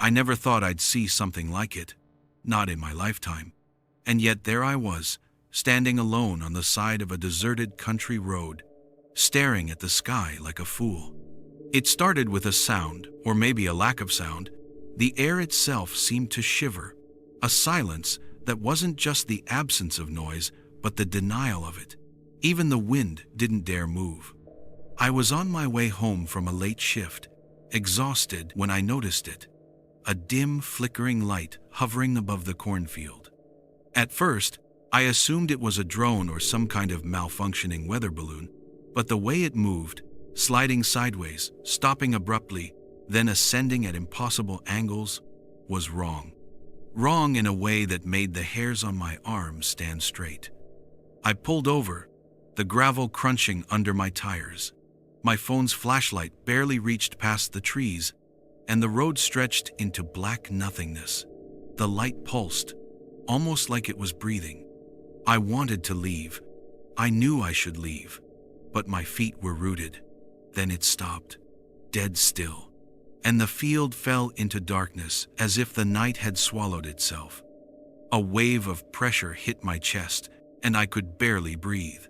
I never thought I'd see something like it, not in my lifetime. And yet there I was, standing alone on the side of a deserted country road, staring at the sky like a fool. It started with a sound, or maybe a lack of sound. The air itself seemed to shiver, a silence that wasn't just the absence of noise, but the denial of it. Even the wind didn't dare move. I was on my way home from a late shift, exhausted when I noticed it. A dim, flickering light hovering above the cornfield. At first, I assumed it was a drone or some kind of malfunctioning weather balloon, but the way it moved, sliding sideways, stopping abruptly, then ascending at impossible angles, was wrong. Wrong in a way that made the hairs on my arms stand straight. I pulled over, the gravel crunching under my tires. My phone's flashlight barely reached past the trees, and the road stretched into black nothingness. The light pulsed, almost like it was breathing. I wanted to leave. I knew I should leave, but my feet were rooted. Then it stopped, dead still, and the field fell into darkness as if the night had swallowed itself. A wave of pressure hit my chest, and I could barely breathe.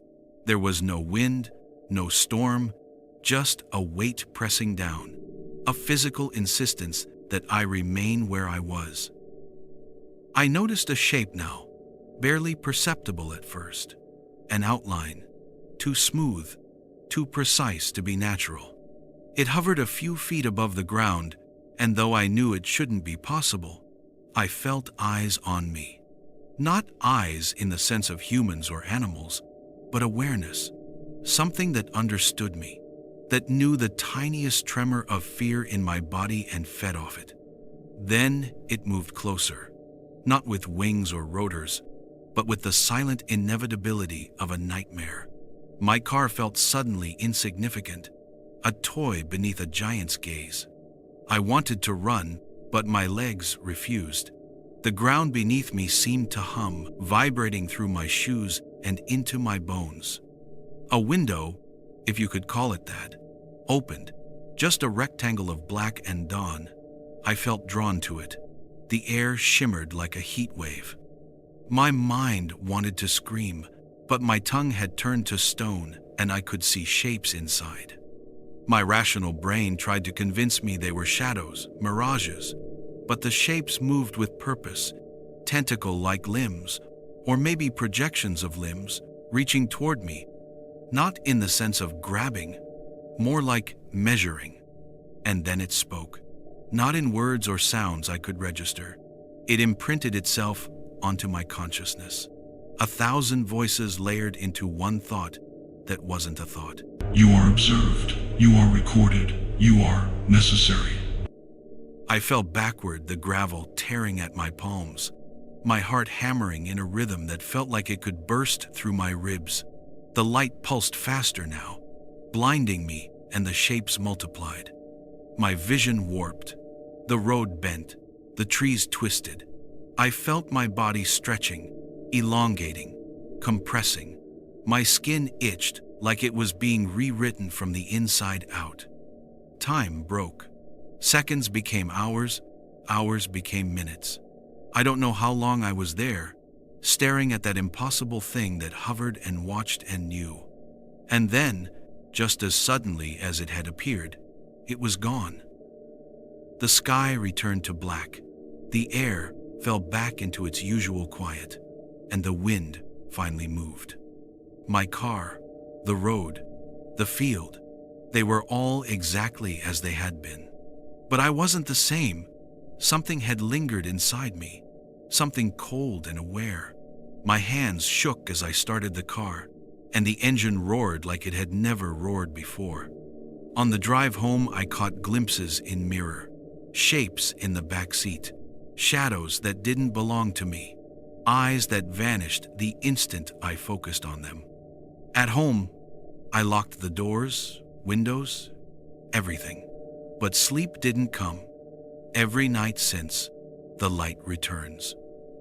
There was no wind, no storm, just a weight pressing down, a physical insistence that I remain where I was. I noticed a shape now, barely perceptible at first. An outline, too smooth, too precise to be natural. It hovered a few feet above the ground, and though I knew it shouldn't be possible, I felt eyes on me. Not eyes in the sense of humans or animals, but awareness, something that understood me, that knew the tiniest tremor of fear in my body and fed off it. Then it moved closer, not with wings or rotors, but with the silent inevitability of a nightmare. My car felt suddenly insignificant, a toy beneath a giant's gaze. I wanted to run, but my legs refused. The ground beneath me seemed to hum, vibrating through my shoes and into my bones. A window, if you could call it that, opened, just a rectangle of black and dawn. I felt drawn to it. The air shimmered like a heat wave. My mind wanted to scream, but my tongue had turned to stone and I could see shapes inside. My rational brain tried to convince me they were shadows, mirages, but the shapes moved with purpose, tentacle-like limbs, or maybe projections of limbs, reaching toward me, not in the sense of grabbing, more like measuring. And then it spoke, not in words or sounds I could register. It imprinted itself onto my consciousness. 1,000 voices layered into one thought that wasn't a thought. You are observed. You are recorded. You are necessary. I fell backward, the gravel tearing at my palms, my heart hammering in a rhythm that felt like it could burst through my ribs. The light pulsed faster now, blinding me, and the shapes multiplied. My vision warped. The road bent. The trees twisted. I felt my body stretching, elongating, compressing. My skin itched like it was being rewritten from the inside out. Time broke. Seconds became hours, hours became minutes. I don't know how long I was there, staring at that impossible thing that hovered and watched and knew. And then, just as suddenly as it had appeared, it was gone. The sky returned to black. The air fell back into its usual quiet, and the wind finally moved. My car, the road, the field, they were all exactly as they had been. But I wasn't the same. Something had lingered inside me, something cold and aware. My hands shook as I started the car, and the engine roared like it had never roared before. On the drive home, I caught glimpses in mirror, shapes in the back seat, shadows that didn't belong to me, eyes that vanished the instant I focused on them. At home, I locked the doors, windows, everything. But sleep didn't come. Every night since, the light returns.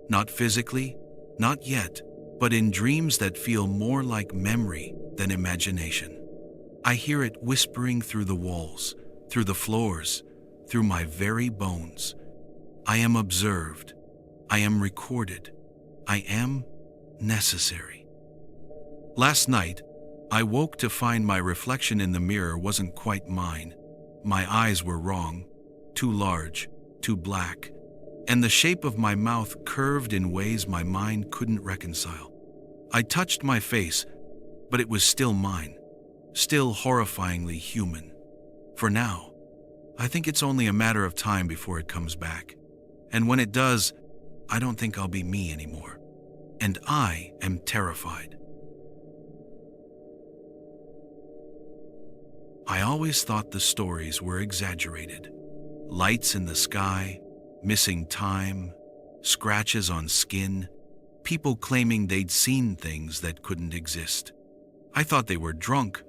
Not physically, not yet, but in dreams that feel more like memory than imagination. I hear it whispering through the walls, through the floors, through my very bones. I am observed. I am recorded. I am necessary. Last night, I woke to find my reflection in the mirror wasn't quite mine. My eyes were wrong, too large, too black, and the shape of my mouth curved in ways my mind couldn't reconcile. I touched my face, but it was still mine, still horrifyingly human. For now, I think it's only a matter of time before it comes back. And when it does, I don't think I'll be me anymore. And I am terrified. I always thought the stories were exaggerated. Lights in the sky, missing time, scratches on skin, people claiming they'd seen things that couldn't exist. I thought they were drunk,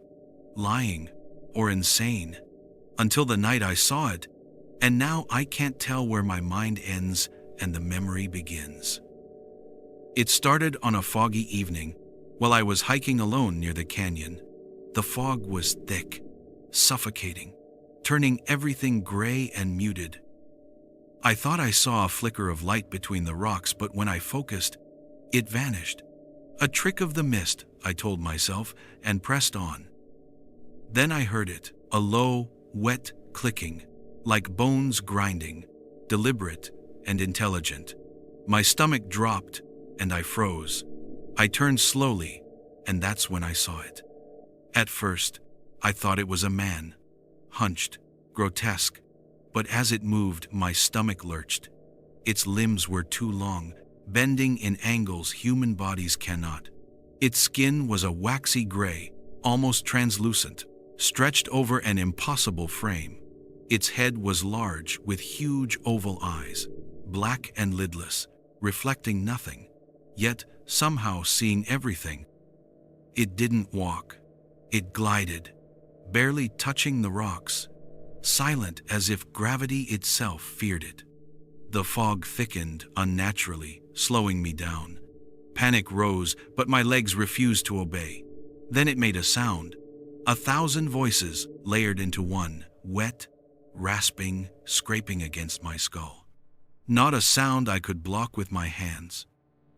lying, or insane, until the night I saw it, and now I can't tell where my mind ends and the memory begins. It started on a foggy evening while I was hiking alone near the canyon. The fog was thick, suffocating, turning everything gray and muted. I thought I saw a flicker of light between the rocks, but when I focused, it vanished. A trick of the mist, I told myself, and pressed on. Then I heard it, a low, wet clicking, like bones grinding, deliberate and intelligent. My stomach dropped, and I froze. I turned slowly, and that's when I saw it. At first, I thought it was a man, hunched, grotesque, but as it moved, my stomach lurched. Its limbs were too long, bending in angles human bodies cannot. Its skin was a waxy gray, almost translucent, stretched over an impossible frame. Its head was large, with huge oval eyes, black and lidless, reflecting nothing, yet somehow seeing everything. It didn't walk. It glided, barely touching the rocks, silent as if gravity itself feared it. The fog thickened unnaturally, slowing me down. Panic rose, but my legs refused to obey. Then it made a sound. 1,000 voices layered into one, wet, rasping, scraping against my skull. Not a sound I could block with my hands.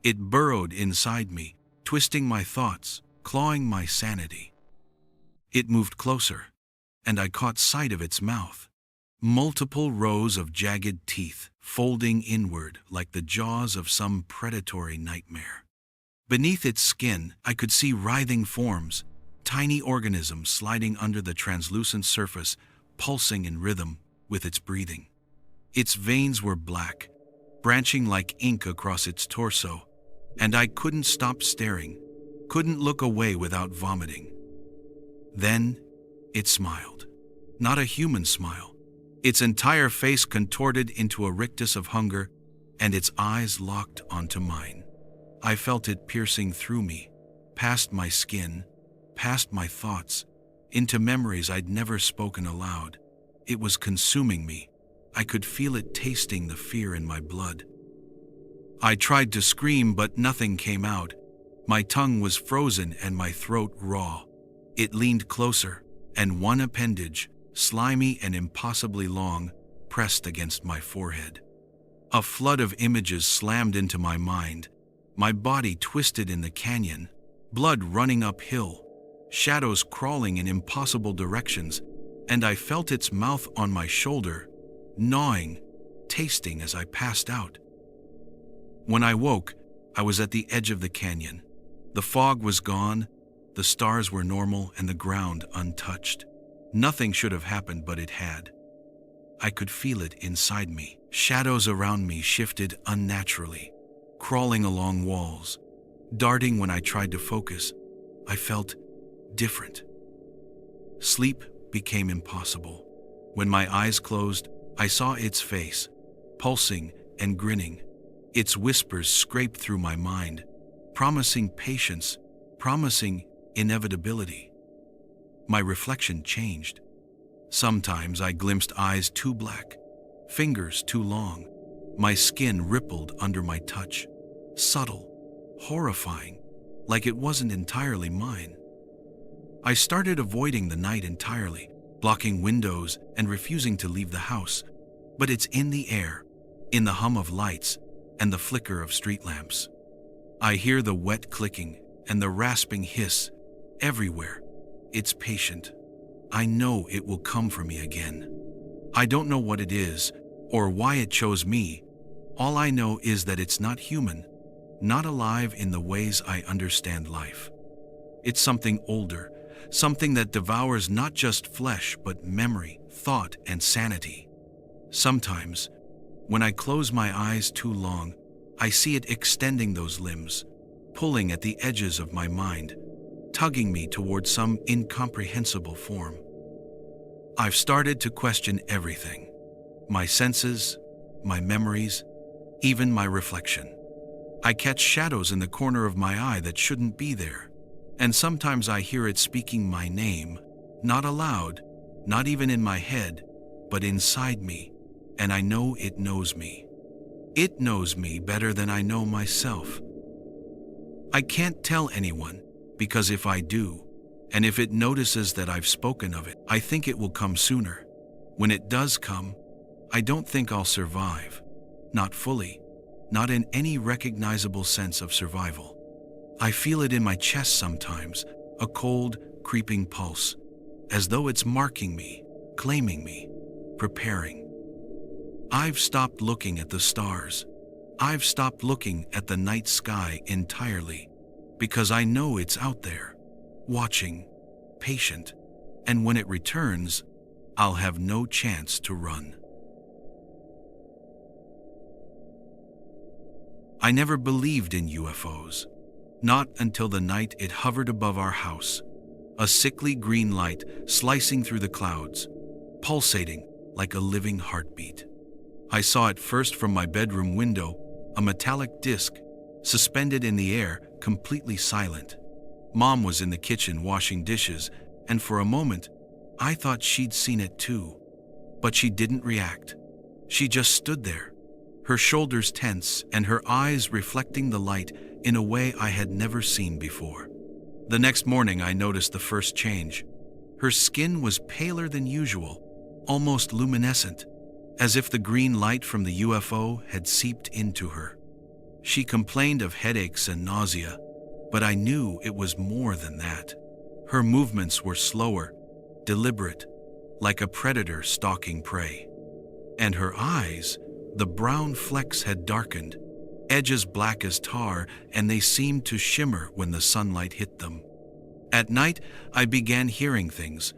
It burrowed inside me, twisting my thoughts, clawing my sanity. It moved closer, and I caught sight of its mouth. Multiple rows of jagged teeth, folding inward like the jaws of some predatory nightmare. Beneath its skin, I could see writhing forms, tiny organisms sliding under the translucent surface, pulsing in rhythm with its breathing. Its veins were black, branching like ink across its torso, and I couldn't stop staring, couldn't look away without vomiting. Then, it smiled. Not a human smile. Its entire face contorted into a rictus of hunger, and its eyes locked onto mine. I felt it piercing through me, past my skin, past my thoughts, into memories I'd never spoken aloud. It was consuming me. I could feel it tasting the fear in my blood. I tried to scream, but nothing came out. My tongue was frozen and my throat raw. It leaned closer, and one appendage, slimy and impossibly long, pressed against my forehead. A flood of images slammed into my mind. My body twisted in the canyon, blood running uphill, shadows crawling in impossible directions, and I felt its mouth on my shoulder, gnawing, tasting as I passed out. When I woke, I was at the edge of the canyon. The fog was gone, the stars were normal, and the ground untouched. Nothing should have happened, but it had. I could feel it inside me. Shadows around me shifted unnaturally, crawling along walls, darting when I tried to focus. I felt different. Sleep became impossible. When my eyes closed, I saw its face, pulsing and grinning. Its whispers scraped through my mind, promising patience, promising inevitability. My reflection changed. Sometimes I glimpsed eyes too black, fingers too long. My skin rippled under my touch, subtle, horrifying, like it wasn't entirely mine. I started avoiding the night entirely, blocking windows and refusing to leave the house. But it's in the air, in the hum of lights and the flicker of street lamps. I hear the wet clicking and the rasping hiss everywhere. It's patient. I know it will come for me again. I don't know what it is or why it chose me. All I know is that it's not human, not alive in the ways I understand life. It's something older, something that devours not just flesh but memory, thought, and sanity. Sometimes, when I close my eyes too long, I see it extending those limbs, pulling at the edges of my mind, tugging me toward some incomprehensible form. I've started to question everything: my senses, my memories, even my reflection. I catch shadows in the corner of my eye that shouldn't be there, and sometimes I hear it speaking my name, not aloud, not even in my head, but inside me, and I know it knows me. It knows me better than I know myself. I can't tell anyone, because if I do, and if it notices that I've spoken of it, I think it will come sooner. When it does come, I don't think I'll survive. Not fully, not in any recognizable sense of survival. I feel it in my chest sometimes, a cold, creeping pulse, as though it's marking me, claiming me, preparing. I've stopped looking at the stars. I've stopped looking at the night sky entirely, because I know it's out there, watching, patient, and when it returns, I'll have no chance to run. I never believed in UFOs, not until the night it hovered above our house, a sickly green light slicing through the clouds, pulsating like a living heartbeat. I saw it first from my bedroom window, a metallic disc, suspended in the air, completely silent. Mom was in the kitchen washing dishes, and for a moment, I thought she'd seen it too. But she didn't react. She just stood there, her shoulders tense and her eyes reflecting the light in a way I had never seen before. The next morning, I noticed the first change. Her skin was paler than usual, almost luminescent, as if the green light from the UFO had seeped into her. She complained of headaches and nausea, but I knew it was more than that. Her movements were slower, deliberate, like a predator stalking prey. And her eyes, the brown flecks had darkened, edges black as tar, and they seemed to shimmer when the sunlight hit them. At night, I began hearing things,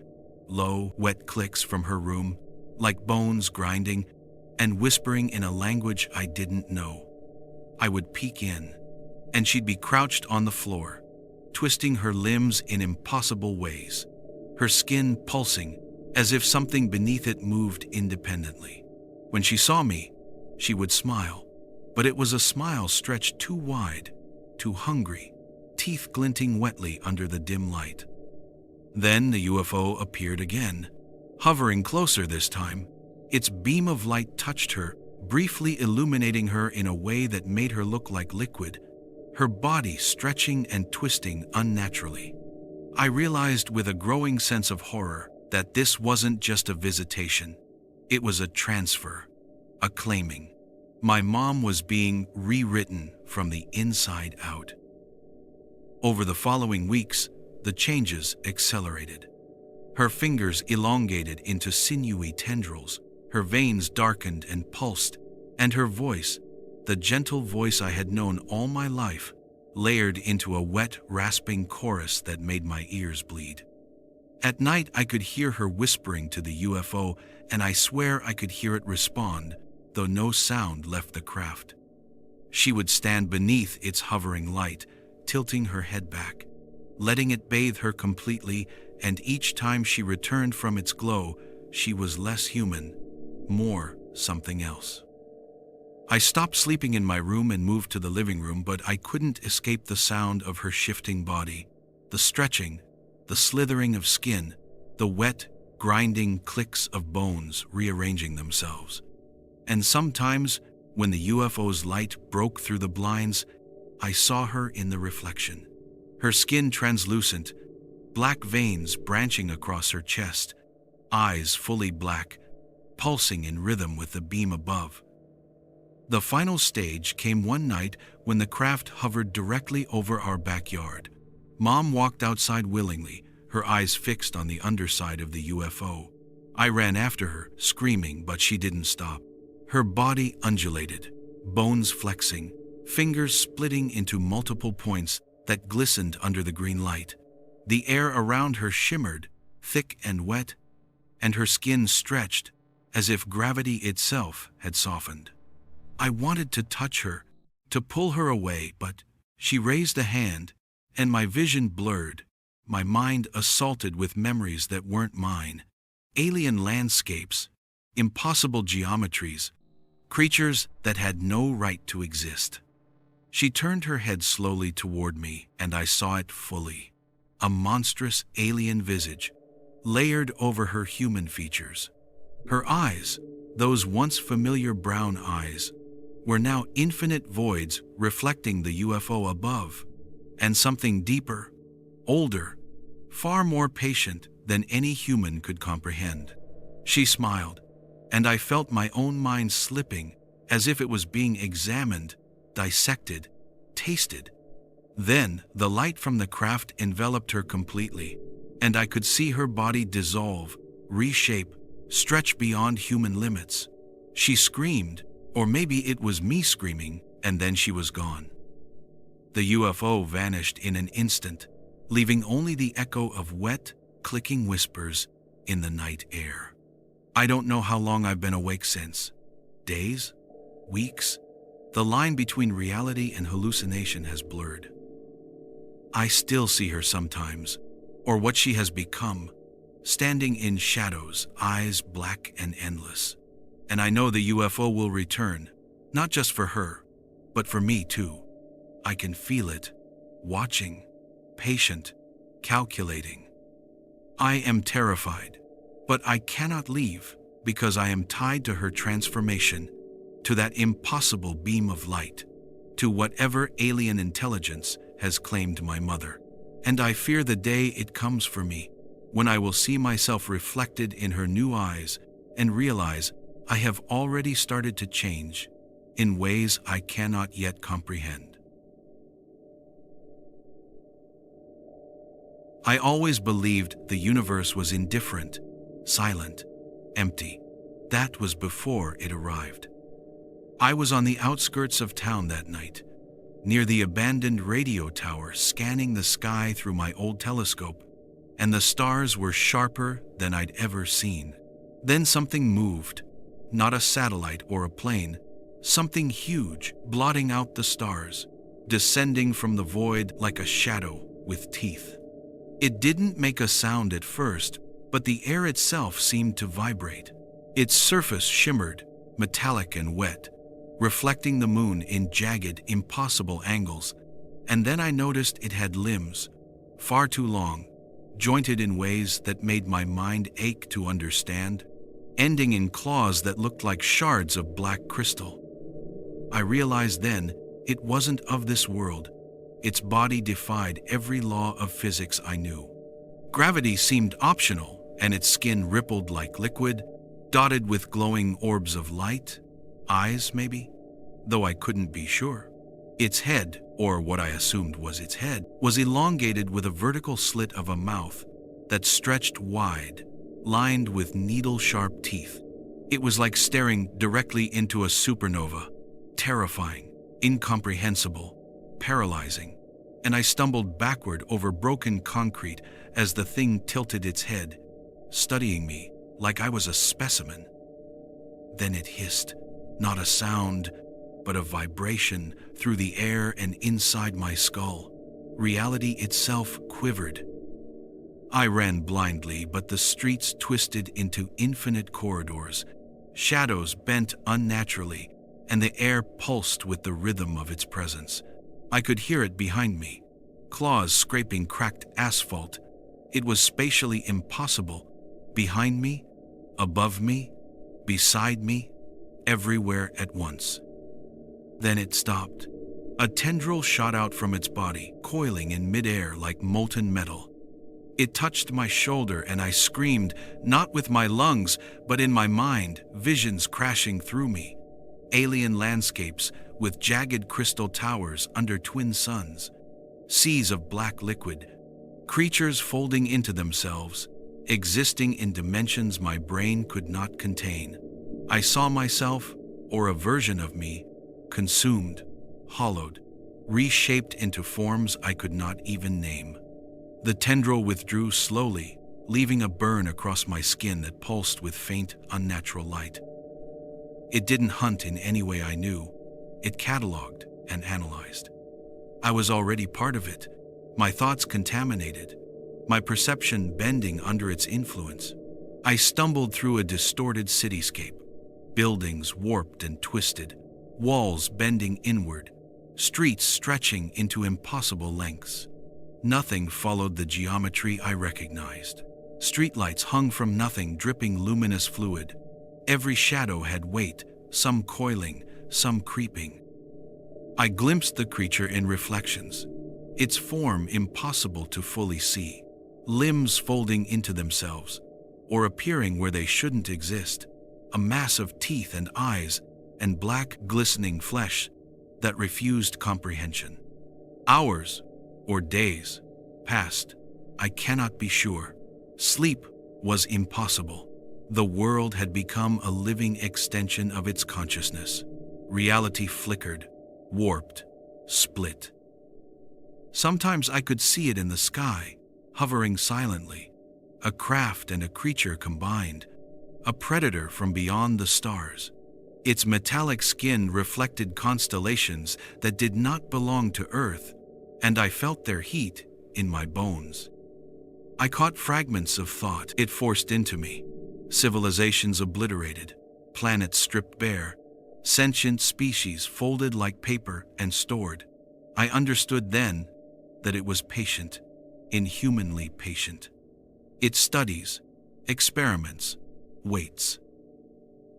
low, wet clicks from her room, like bones grinding, and whispering in a language I didn't know. I would peek in, and she'd be crouched on the floor, twisting her limbs in impossible ways, her skin pulsing as if something beneath it moved independently. When she saw me, she would smile, but it was a smile stretched too wide, too hungry, teeth glinting wetly under the dim light. Then the UFO appeared again, hovering closer this time. Its beam of light touched her, briefly illuminating her in a way that made her look like liquid, her body stretching and twisting unnaturally. I realized with a growing sense of horror that this wasn't just a visitation. It was a transfer, a claiming. My mom was being rewritten from the inside out. Over the following weeks, the changes accelerated. Her fingers elongated into sinewy tendrils, her veins darkened and pulsed, and her voice, the gentle voice I had known all my life, layered into a wet, rasping chorus that made my ears bleed. At night, I could hear her whispering to the UFO, and I swear I could hear it respond, though no sound left the craft. She would stand beneath its hovering light, tilting her head back, letting it bathe her completely, and each time she returned from its glow, she was less human, more something else. I stopped sleeping in my room and moved to the living room, but I couldn't escape the sound of her shifting body, the stretching, the slithering of skin, the wet, grinding clicks of bones rearranging themselves. And sometimes, when the UFO's light broke through the blinds, I saw her in the reflection. Her skin translucent, black veins branching across her chest, eyes fully black, pulsing in rhythm with the beam above. The final stage came one night when the craft hovered directly over our backyard. Mom walked outside willingly, her eyes fixed on the underside of the UFO. I ran after her, screaming, but she didn't stop. Her body undulated, bones flexing, fingers splitting into multiple points that glistened under the green light. The air around her shimmered, thick and wet, and her skin stretched as if gravity itself had softened. I wanted to touch her, to pull her away, but she raised a hand, and my vision blurred, my mind assaulted with memories that weren't mine. Alien landscapes, impossible geometries, creatures that had no right to exist. She turned her head slowly toward me, and I saw it fully. A monstrous alien visage, layered over her human features. Her eyes, those once familiar brown eyes, were now infinite voids reflecting the UFO above, and something deeper, older, far more patient than any human could comprehend. She smiled, and I felt my own mind slipping as if it was being examined, dissected, tasted. Then the light from the craft enveloped her completely, and I could see her body dissolve, reshape, stretch beyond human limits. She screamed, or maybe it was me screaming, and then she was gone. The UFO vanished in an instant, leaving only the echo of wet, clicking whispers in the night air. I don't know how long I've been awake since. Days? Weeks? The line between reality and hallucination has blurred. I still see her sometimes, or what she has become, standing in shadows, eyes black and endless. And I know the UFO will return, not just for her, but for me too. I can feel it, watching, patient, calculating. I am terrified, but I cannot leave because I am tied to her transformation, to that impossible beam of light, to whatever alien intelligence has claimed my mother. And I fear the day it comes for me, when I will see myself reflected in her new eyes and realize I have already started to change in ways I cannot yet comprehend. I always believed the universe was indifferent, silent, empty. That was before it arrived. I was on the outskirts of town that night, near the abandoned radio tower, scanning the sky through my old telescope, and the stars were sharper than I'd ever seen. Then something moved, not a satellite or a plane, something huge, blotting out the stars, descending from the void like a shadow with teeth. It didn't make a sound at first, but the air itself seemed to vibrate. Its surface shimmered, metallic and wet, reflecting the moon in jagged, impossible angles. And then I noticed it had limbs, far too long, jointed in ways that made my mind ache to understand, ending in claws that looked like shards of black crystal. I realized then it wasn't of this world. Its body defied every law of physics I knew. Gravity seemed optional, and its skin rippled like liquid, dotted with glowing orbs of light. Eyes, maybe? Though I couldn't be sure. Its head, or what I assumed was its head, was elongated with a vertical slit of a mouth that stretched wide, lined with needle-sharp teeth. It was like staring directly into a supernova, terrifying, incomprehensible, paralyzing, and I stumbled backward over broken concrete as the thing tilted its head, studying me like I was a specimen. Then it hissed, not a sound, but a vibration through the air and inside my skull. Reality itself quivered. I ran blindly, but the streets twisted into infinite corridors. Shadows bent unnaturally, and the air pulsed with the rhythm of its presence. I could hear it behind me, claws scraping cracked asphalt. It was spatially impossible. Behind me, above me, beside me, everywhere at once. Then it stopped. A tendril shot out from its body, coiling in midair like molten metal. It touched my shoulder and I screamed, not with my lungs, but in my mind, visions crashing through me. alien landscapes with jagged crystal towers under twin suns, seas of black liquid, creatures folding into themselves, existing in dimensions my brain could not contain. I saw myself, or a version of me, consumed, hollowed, reshaped into forms I could not even name. The tendril withdrew slowly, leaving a burn across my skin that pulsed with faint, unnatural light. It didn't hunt in any way I knew. It cataloged and analyzed. I was already part of it, my thoughts contaminated, my perception bending under its influence. I stumbled through a distorted cityscape, buildings warped and twisted, walls bending inward, streets stretching into impossible lengths. Nothing followed the geometry I recognized. Streetlights hung from nothing, dripping luminous fluid. Every shadow had weight, some coiling, some creeping. I glimpsed the creature in reflections, its form impossible to fully see, limbs folding into themselves, or appearing where they shouldn't exist, a mass of teeth and eyes and black, glistening flesh that refused comprehension. Hours, or days, passed. I cannot be sure. Sleep was impossible. The world had become a living extension of its consciousness. Reality flickered, warped, split. Sometimes I could see it in the sky, hovering silently, a craft and a creature combined, a predator from beyond the stars. Its metallic skin reflected constellations that did not belong to Earth, and I felt their heat in my bones. I caught fragments of thought it forced into me. Civilizations obliterated, planets stripped bare, sentient species folded like paper and stored. I understood then that it was patient, inhumanly patient. It studies, experiments, waits.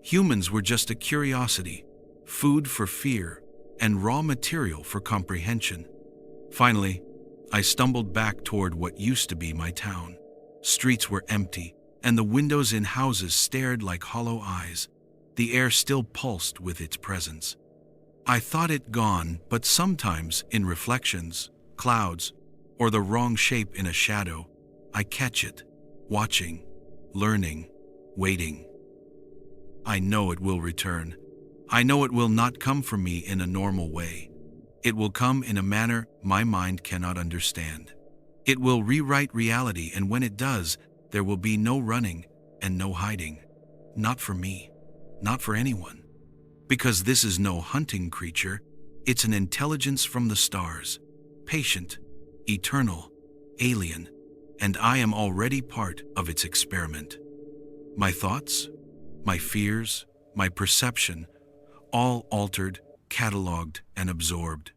Humans were just a curiosity, food for fear, and raw material for comprehension. Finally, I stumbled back toward what used to be my town. Streets were empty, and the windows in houses stared like hollow eyes. The air still pulsed with its presence. I thought it gone, but sometimes, in reflections, clouds, or the wrong shape in a shadow, I catch it, watching, learning, waiting. I know it will return. I know it will not come for me in a normal way. It will come in a manner my mind cannot understand. It will rewrite reality, and when it does, there will be no running and no hiding. Not for me, not for anyone. Because this is no hunting creature, it's an intelligence from the stars, patient, eternal, alien, and I am already part of its experiment. My thoughts, my fears, my perception, all altered, catalogued, and absorbed.